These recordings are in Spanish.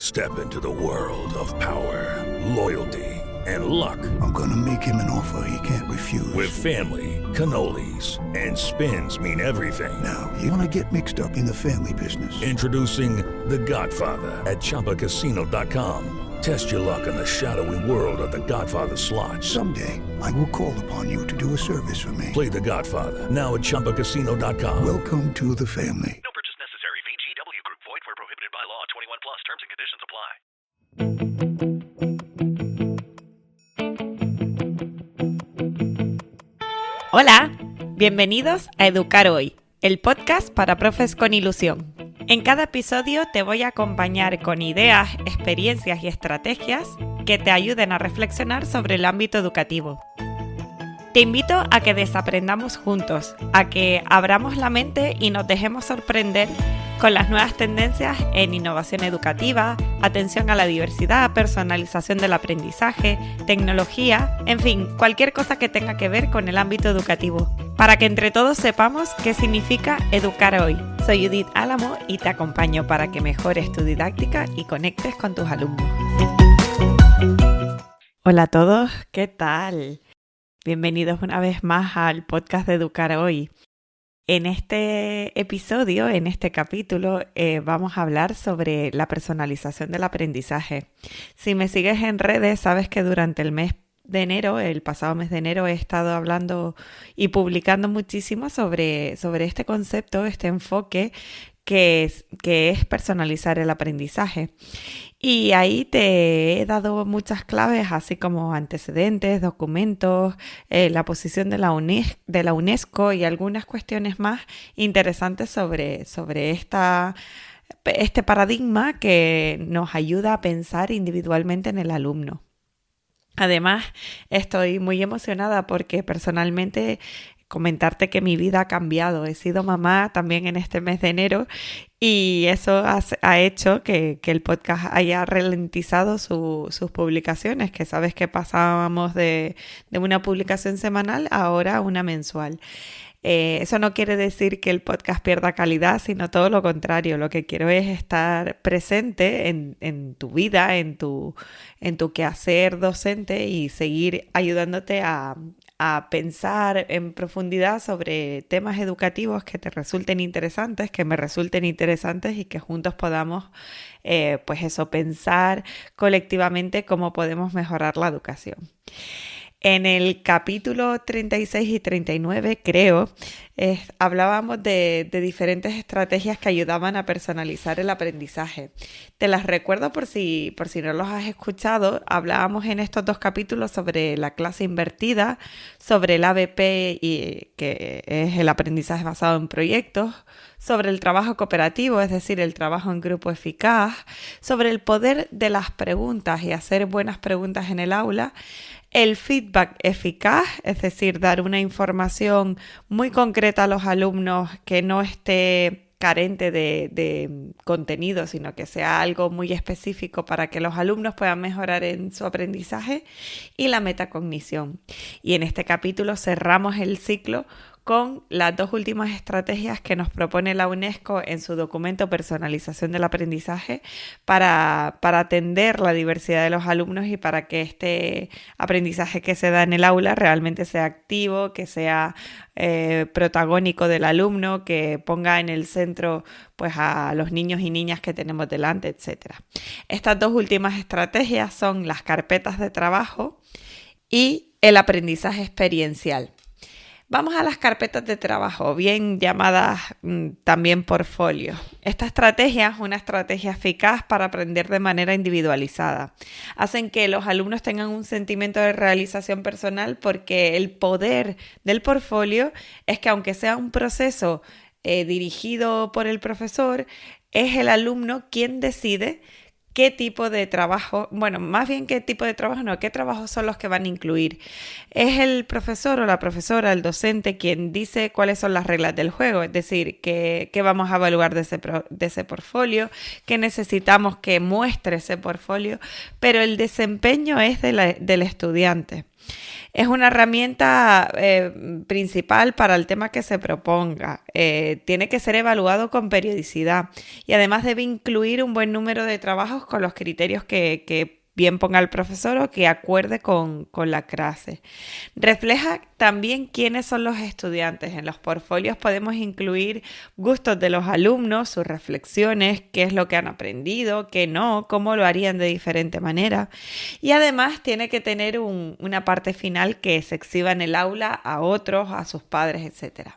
Step into the world of power, loyalty, and luck. I'm gonna make him an offer he can't refuse. With family, cannolis, and spins mean everything. Now, you wanna get mixed up in the family business. Introducing The Godfather at ChumbaCasino.com. Test your luck in the shadowy world of The Godfather slot. Someday, I will call upon you to do a service for me. Play The Godfather now at ChumbaCasino.com. Welcome to the family. No purchase necessary. VGW Group. Void where prohibited by law. 21 plus. Terms and conditions apply. Hola, bienvenidos a Educar Hoy, el podcast para profes con ilusión. En cada episodio te voy a acompañar con ideas, experiencias y estrategias que te ayuden a reflexionar sobre el ámbito educativo. Te invito a que desaprendamos juntos, a que abramos la mente y nos dejemos sorprender con las nuevas tendencias en innovación educativa, atención a la diversidad, personalización del aprendizaje, tecnología, en fin, cualquier cosa que tenga que ver con el ámbito educativo, para que entre todos sepamos qué significa educar hoy. Soy Judith Álamo y te acompaño para que mejores tu didáctica y conectes con tus alumnos. Hola a todos, ¿qué tal? Bienvenidos una vez más al podcast de Educar Hoy. En este episodio, en este capítulo, vamos a hablar sobre la personalización del aprendizaje. Si me sigues en redes, sabes que durante el mes de enero, el pasado mes de enero, he estado hablando y publicando muchísimo sobre este concepto, este enfoque que es personalizar el aprendizaje. Y ahí te he dado muchas claves, así como antecedentes, documentos, la posición de la UNESCO y algunas cuestiones más interesantes sobre este paradigma que nos ayuda a pensar individualmente en el alumno. Además, estoy muy emocionada porque personalmente comentarte que mi vida ha cambiado. He sido mamá también en este mes de enero y eso ha hecho que el podcast haya ralentizado sus publicaciones, que sabes que pasábamos de una publicación semanal a ahora una mensual. Eso no quiere decir que el podcast pierda calidad, sino todo lo contrario. Lo que quiero es estar presente en tu vida, en tu quehacer docente y seguir ayudándote a pensar en profundidad sobre temas educativos que te resulten interesantes, que me resulten interesantes y que juntos podamos, pensar colectivamente cómo podemos mejorar la educación. En el capítulo 36 y 39, creo, hablábamos de diferentes estrategias que ayudaban a personalizar el aprendizaje. Te las recuerdo por si no los has escuchado. Hablábamos en estos dos capítulos sobre la clase invertida, sobre el ABP, que es el aprendizaje basado en proyectos, sobre el trabajo cooperativo, es decir, el trabajo en grupo eficaz, sobre el poder de las preguntas y hacer buenas preguntas en el aula, el feedback eficaz, es decir, dar una información muy concreta a los alumnos que no esté carente de contenido, sino que sea algo muy específico para que los alumnos puedan mejorar en su aprendizaje, y la metacognición. Y en este capítulo cerramos el ciclo con las dos últimas estrategias que nos propone la UNESCO en su documento Personalización del Aprendizaje para atender la diversidad de los alumnos y para que este aprendizaje que se da en el aula realmente sea activo, que sea protagónico del alumno, que ponga en el centro pues a los niños y niñas que tenemos delante, etc. Estas dos últimas estrategias son las carpetas de trabajo y el aprendizaje experiencial. Vamos a las carpetas de trabajo, bien llamadas también portfolios. Esta estrategia es una estrategia eficaz para aprender de manera individualizada. Hacen que los alumnos tengan un sentimiento de realización personal porque el poder del portfolio es que, aunque sea un proceso dirigido por el profesor, es el alumno quien decide qué tipo de trabajo, qué trabajos son los que van a incluir. Es el profesor o la profesora, el docente, quien dice cuáles son las reglas del juego, es decir, qué vamos a evaluar de ese portfolio, qué necesitamos que muestre ese portfolio, pero el desempeño es del estudiante. Es una herramienta principal para el tema que se proponga. Tiene que ser evaluado con periodicidad y además debe incluir un buen número de trabajos con los criterios que bien ponga el profesor o que acuerde con la clase. Refleja también quiénes son los estudiantes. En los portfolios podemos incluir gustos de los alumnos, sus reflexiones, qué es lo que han aprendido, qué no, cómo lo harían de diferente manera. Y además tiene que tener una parte final que se exhiba en el aula a otros, a sus padres, etc.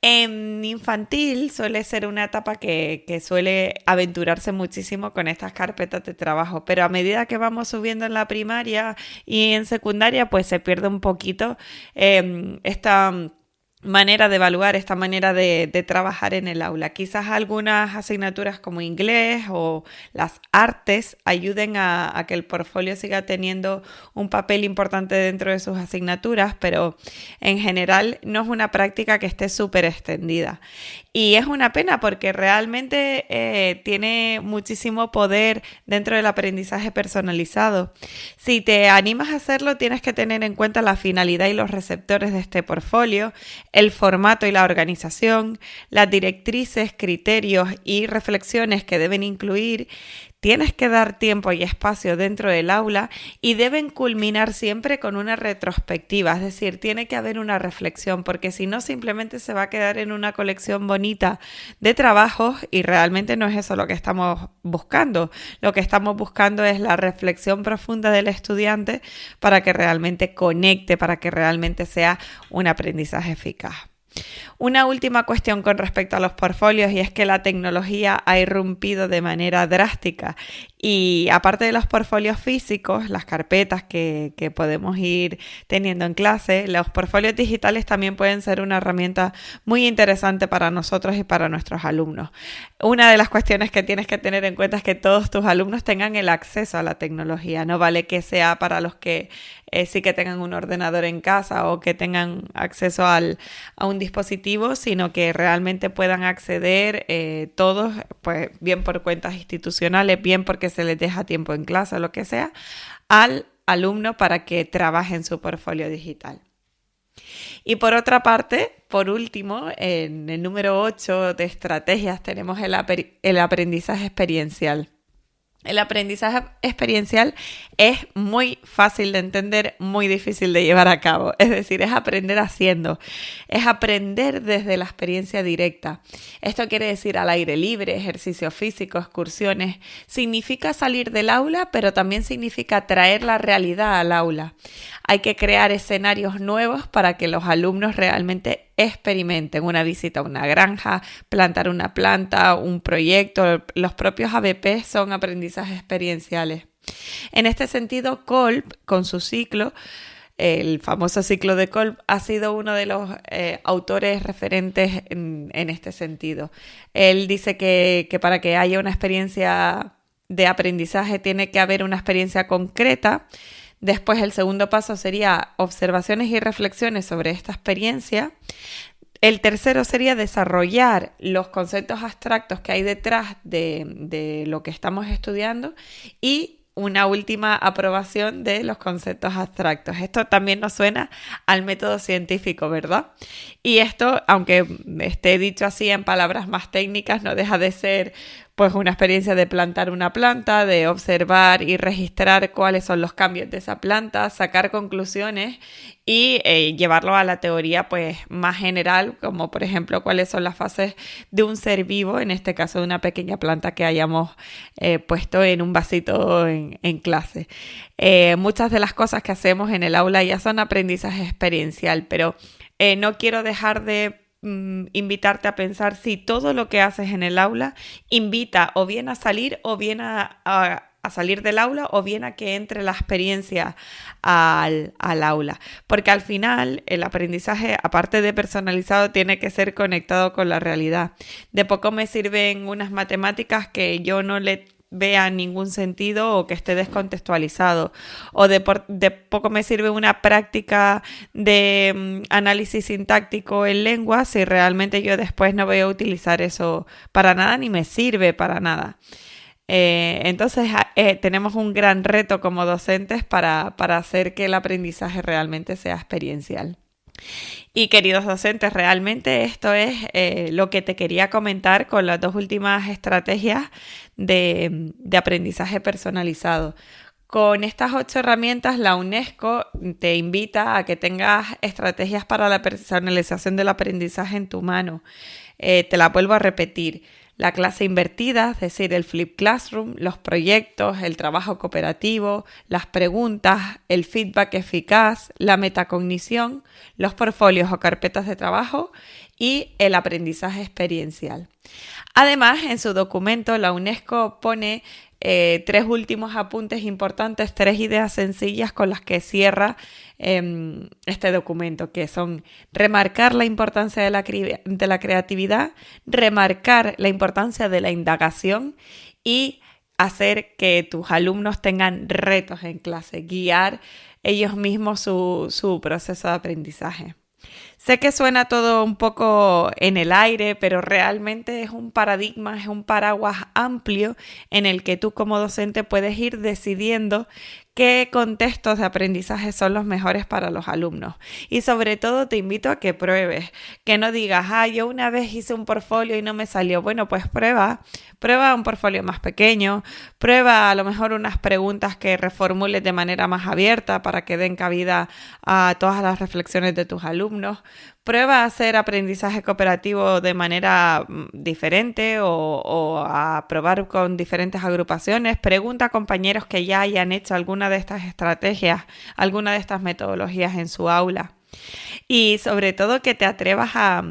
En infantil suele ser una etapa que suele aventurarse muchísimo con estas carpetas de trabajo, pero a medida que vamos subiendo en la primaria y en secundaria, pues se pierde un poquito esta manera de evaluar, esta manera de trabajar en el aula. Quizás algunas asignaturas como inglés o las artes ayuden a que el portfolio siga teniendo un papel importante dentro de sus asignaturas, pero en general no es una práctica que esté súper extendida. Y es una pena porque realmente tiene muchísimo poder dentro del aprendizaje personalizado. Si te animas a hacerlo, tienes que tener en cuenta la finalidad y los receptores de este portfolio, el formato y la organización, las directrices, criterios y reflexiones que deben incluir. Tienes que dar tiempo y espacio dentro del aula y deben culminar siempre con una retrospectiva, es decir, tiene que haber una reflexión porque si no simplemente se va a quedar en una colección bonita de trabajos y realmente no es eso lo que estamos buscando. Lo que estamos buscando es la reflexión profunda del estudiante para que realmente conecte, para que realmente sea un aprendizaje eficaz. Una última cuestión con respecto a los portfolios y es que la tecnología ha irrumpido de manera drástica y aparte de los portfolios físicos, las carpetas que podemos ir teniendo en clase, los portfolios digitales también pueden ser una herramienta muy interesante para nosotros y para nuestros alumnos. Una de las cuestiones que tienes que tener en cuenta es que todos tus alumnos tengan el acceso a la tecnología, no vale que sea para los que sí que tengan un ordenador en casa o que tengan acceso a un dispositivo, sino que realmente puedan acceder todos, pues bien por cuentas institucionales, bien porque se les deja tiempo en clase o lo que sea, al alumno para que trabaje en su portfolio digital. Y por otra parte, por último, en el número 8 de estrategias tenemos el aprendizaje experiencial. El aprendizaje experiencial es muy fácil de entender, muy difícil de llevar a cabo. Es decir, es aprender haciendo, es aprender desde la experiencia directa. Esto quiere decir al aire libre, ejercicio físico, excursiones. Significa salir del aula, pero también significa traer la realidad al aula. Hay que crear escenarios nuevos para que los alumnos realmente experimenten una visita a una granja, plantar una planta, un proyecto. Los propios ABP son aprendizajes experienciales. En este sentido, Kolb, con su ciclo, el famoso ciclo de Kolb, ha sido uno de los autores referentes en este sentido. Él dice que para que haya una experiencia de aprendizaje tiene que haber una experiencia concreta. Después el segundo paso sería observaciones y reflexiones sobre esta experiencia. El tercero sería desarrollar los conceptos abstractos que hay detrás de lo que estamos estudiando y una última aprobación de los conceptos abstractos. Esto también nos suena al método científico, ¿verdad? Y esto, aunque esté dicho así en palabras más técnicas, no deja de ser pues una experiencia de plantar una planta, de observar y registrar cuáles son los cambios de esa planta, sacar conclusiones y llevarlo a la teoría pues más general, como por ejemplo cuáles son las fases de un ser vivo, en este caso de una pequeña planta que hayamos puesto en un vasito en clase. Muchas de las cosas que hacemos en el aula ya son aprendizaje experiencial, pero no quiero dejar de invitarte a pensar si todo lo que haces en el aula invita o bien a salir o bien a salir del aula o bien a que entre la experiencia al aula. Porque al final el aprendizaje, aparte de personalizado, tiene que ser conectado con la realidad. De poco me sirven unas matemáticas que yo no le vea ningún sentido o que esté descontextualizado, o de poco me sirve una práctica de análisis sintáctico en lengua si realmente yo después no voy a utilizar eso para nada ni me sirve para nada. Entonces tenemos un gran reto como docentes para hacer que el aprendizaje realmente sea experiencial. Y queridos docentes, realmente esto es lo que te quería comentar con las 2 últimas estrategias de aprendizaje personalizado. Con estas 8 herramientas, la UNESCO te invita a que tengas estrategias para la personalización del aprendizaje en tu mano. Te la vuelvo a repetir. La clase invertida, es decir, el Flip Classroom, los proyectos, el trabajo cooperativo, las preguntas, el feedback eficaz, la metacognición, los portfolios o carpetas de trabajo y el aprendizaje experiencial. Además, en su documento, la UNESCO pone 3 últimos apuntes importantes, 3 ideas sencillas con las que cierra este documento, que son remarcar la importancia de la creatividad, remarcar la importancia de la indagación y hacer que tus alumnos tengan retos en clase, guiar ellos mismos su proceso de aprendizaje. Sé que suena todo un poco en el aire, pero realmente es un paradigma, es un paraguas amplio en el que tú como docente puedes ir decidiendo qué contextos de aprendizaje son los mejores para los alumnos. Y sobre todo te invito a que pruebes, que no digas, yo una vez hice un portfolio y no me salió. Bueno, pues prueba un portfolio más pequeño, prueba a lo mejor unas preguntas que reformules de manera más abierta para que den cabida a todas las reflexiones de tus alumnos. Prueba a hacer aprendizaje cooperativo de manera diferente o a probar con diferentes agrupaciones. Pregunta a compañeros que ya hayan hecho alguna de estas estrategias, alguna de estas metodologías en su aula. Y sobre todo que te atrevas a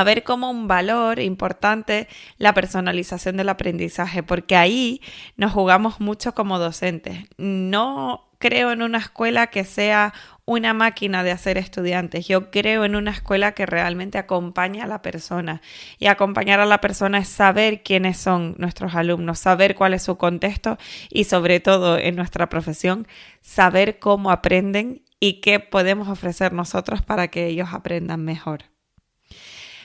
ver como un valor importante la personalización del aprendizaje, porque ahí nos jugamos mucho como docentes. No creo en una escuela que sea una máquina de hacer estudiantes. Yo creo en una escuela que realmente acompaña a la persona. Y acompañar a la persona es saber quiénes son nuestros alumnos, saber cuál es su contexto y sobre todo en nuestra profesión, saber cómo aprenden y qué podemos ofrecer nosotros para que ellos aprendan mejor.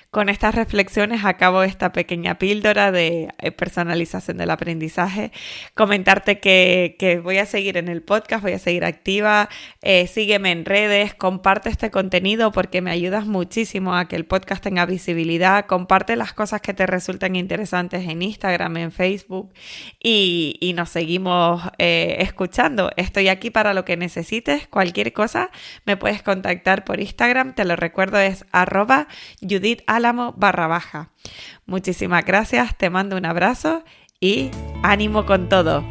Con estas reflexiones acabo esta pequeña píldora de personalización del aprendizaje. Comentarte que voy a seguir en el podcast, voy a seguir activa. Sígueme en redes, comparte este contenido porque me ayudas muchísimo a que el podcast tenga visibilidad. Comparte las cosas que te resultan interesantes en Instagram, en Facebook y nos seguimos escuchando. Estoy aquí para lo que necesites. Cualquier cosa me puedes contactar por Instagram. Te lo recuerdo, es @JudithAlamo_. Muchísimas gracias, te mando un abrazo y ánimo con todo.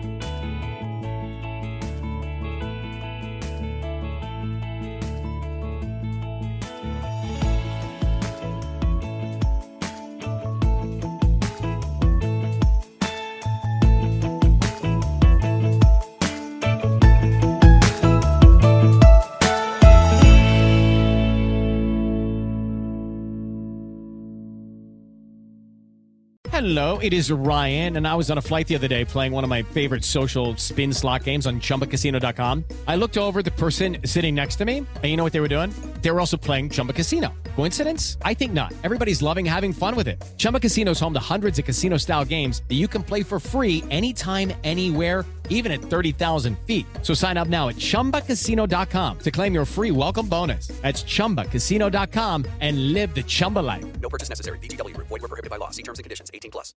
Hello, it is Ryan, and I was on a flight the other day playing one of my favorite social spin slot games on ChumbaCasino.com. I looked over at the person sitting next to me, and you know what they were doing? They were also playing Chumba Casino. Coincidence? I think not. Everybody's loving having fun with it. Chumba Casino is home to hundreds of casino-style games that you can play for free anytime, anywhere, even at 30,000 feet. So sign up now at ChumbaCasino.com to claim your free welcome bonus. That's ChumbaCasino.com and live the Chumba life. No purchase necessary. VGW Group. Void where prohibited by law. See terms and conditions. 18+.